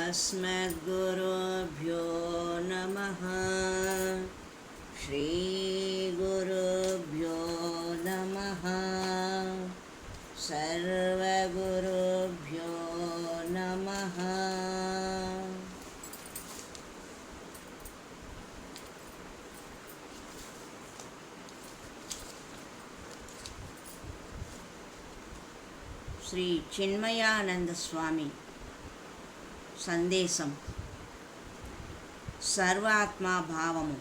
अस्मद्गुरुभ्यो नमः। श्रीगुरुभ्यो नमः। सर्वगुरुभ्यो नमः। శ్రీ చిన్మయానంద స్వామి సందేశం. సర్వాత్మా భావము.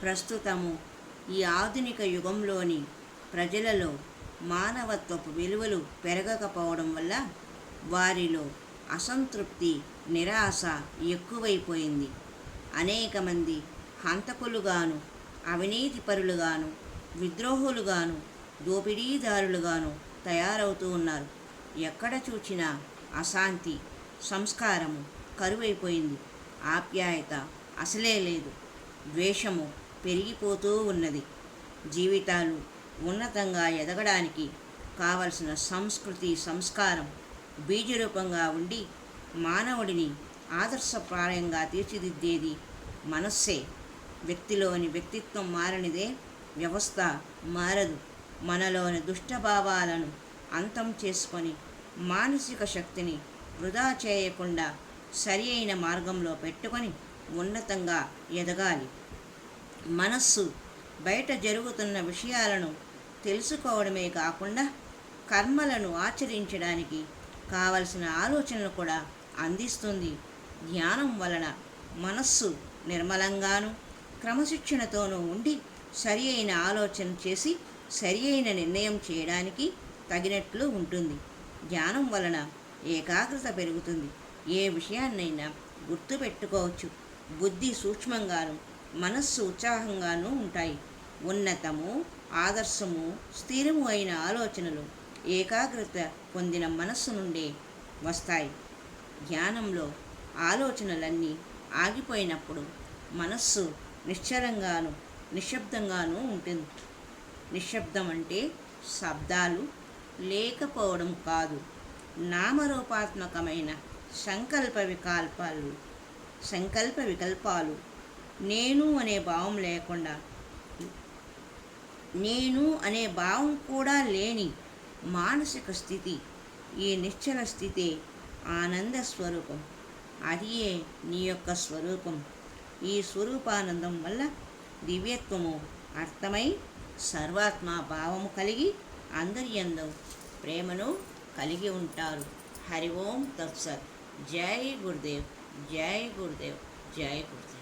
ప్రస్తుతము ఈ ఆధునిక యుగంలోని ప్రజలలో మానవత్వపు విలువలు పెరగకపోవడం వల్ల వారిలో అసంతృప్తి, నిరాశ ఎక్కువైపోయింది. అనేక మంది హంతకులుగాను, అవినీతిపరులుగాను, విద్రోహులుగాను, దోపిడీదారులుగాను తయారవుతూ ఉన్నారు. ఎక్కడ చూచినా అశాంతి, సంస్కారము కరువైపోయింది. ఆప్యాయత అసలే లేదు. ద్వేషము పెరిగిపోతూ ఉన్నది. జీవితాలు ఉన్నతంగా ఎదగడానికి కావలసిన సంస్కృతి, సంస్కారం బీజరూపంగా ఉండి మానవుడిని ఆదర్శప్రాయంగా తీర్చిదిద్దేది మనస్సే. వ్యక్తిలోని వ్యక్తిత్వం మారనిదే వ్యవస్థ మారదు. మనలోని దుష్టభావాలను అంతం చేసుకొని మానసిక శక్తిని వృధా చేయకుండా సరి అయిన మార్గంలో పెట్టుకొని ఉన్నతంగా ఎదగాలి. మనస్సు బయట జరుగుతున్న విషయాలను తెలుసుకోవడమే కాకుండా కర్మలను ఆచరించడానికి కావలసిన ఆలోచనలు కూడా అందిస్తుంది. జ్ఞానం వలన మనస్సు నిర్మలంగాను, క్రమశిక్షణతోనూ ఉండి సరి అయిన ఆలోచన చేసి సరి అయిన నిర్ణయం చేయడానికి తగినట్లు ఉంటుంది. జ్ఞానం వలన ఏకాగ్రత పెరుగుతుంది. ఏ విషయాన్నైనా గుర్తుపెట్టుకోవచ్చు. బుద్ధి సూక్ష్మంగాను, మనస్సు ఉత్సాహంగానూ ఉంటాయి. ఉన్నతము, ఆదర్శము, స్థిరము అయిన ఆలోచనలు ఏకాగ్రత పొందిన మనస్సు నుండే వస్తాయి. జ్ఞానంలో ఆలోచనలన్నీ ఆగిపోయినప్పుడు మనస్సు నిశ్చలంగాను, నిశ్శబ్దంగానూ ఉంటుంది. నిశ్శబ్దం అంటే శబ్దాలు లేకపోవడం కాదు, నామరూపాత్మకమైన సంకల్ప వికల్పాలు, నేను అనే భావం లేకుండా, నేను అనే భావం కూడా లేని మానసిక స్థితి. ఈ నిశ్చల స్థితే ఆనంద స్వరూపం. అదియే నీ యొక్క స్వరూపం. ఈ స్వరూపానందం వల్ల దివ్యత్వము అర్థమై సర్వాత్మా భావము కలిగి అందరి యందు ప్రేమను కలిగి ఉంటారు. హరి ఓం తత్సత్. జై గురుదేవ్, జై గురుదేవ్, జై గురుదేవ్.